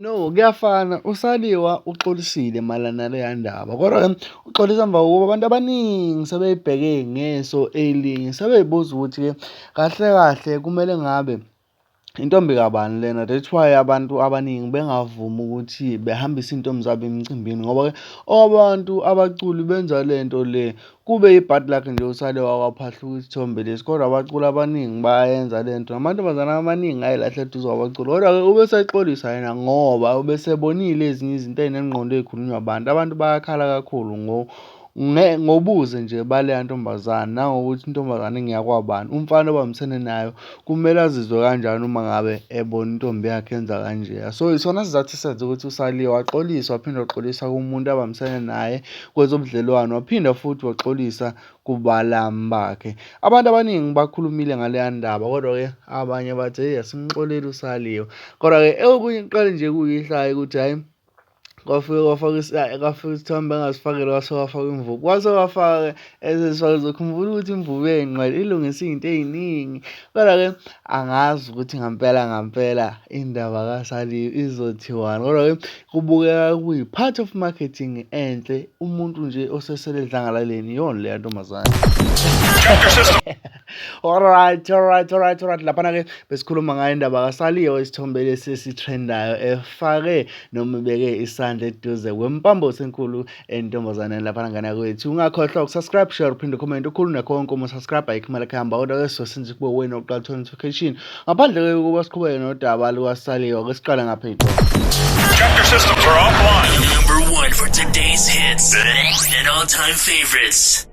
No, kuyafana. USaliwa uxolisile mayelana naleya ndaba, kodwa-ke uxolisa emva kokuba abantu abaningi sebeyibheke ngeso elinye, sebey'buza ukuthi-ke kahle kahle kumele ngabe intombi kabani lena. That's why abantu abaningi bengavumi ukuthi behambise iy'ntombi zabo emcimbini, ngoba-ke abantu abaculi benza le nto le kube ibhadi lakhe nje uSaliwa wakaphahlula isithombe lesi, kodwa abaculi abaningi bayayenza le nto. Namantombazane amaningi ayelahla eduze kwabaculi, kodwa-ke ube esexolisa yena ngoba ubesebonile ezinye izinto ey'nengqondo ey'khulunywa abantu bayakhala kakhulu ngobuze nje baleya ntombazane, nangokuthi intombazane ngeyakwabani, umfana obambisene nayo kumele azizwe kanjani uma ngabe ebona intombi yakhe yenza kanjeya. So isona sizathu esenza ukuthi uSaliwa waxolisa, waphinde waxolisa kumuntu abambisene naye kwezobudlelwano, waphinda futhi waxolisa kubalami bakhe. Abantu abaningi bakhulumile ngaleya ndaba, kodwa-ke abanye bathi hheyi, asimxoleli uSaliwa. Kodwa-ke okunye kuqale nje kuyihlaya ukuthi hhayi, kwafika isithombe engasifakele, kwase kwafaka imvubu, kwase kwafaka esesifake. Uzokhumbula ukuthi imvubu yayingqwele ilungise iy'nto ey'ningi, kodwa-ke angazi ukuthi ngampela indaba kaSaliwa izothiwani, kodwa-ke kubukeka kuyi-part of marketing enhle. Umuntu nje osesele edlangalaleni iyona leya ntombazane. Alright. Laphana-ke besikhuluma ngayo indaba kaSaliwa, isithombe lesi esithrendayo efake noma ebeke isandla eduze kwempambosi enkulu entombazaneni laphana ngane yakwethu. Ungakhohlwa ukusubscribe, share, uphinde ucommente, ukhulu nakho konke uma usubscribe ayikho imali ekuhamba, kodwa-ke sizosenza kube wena oqala notification ngaphandle kokuba siqhubeke nodaba lukaSaliwa. Ake siqale ngapha Tractor systems are offline. Number one for today's hits and all-time favorites.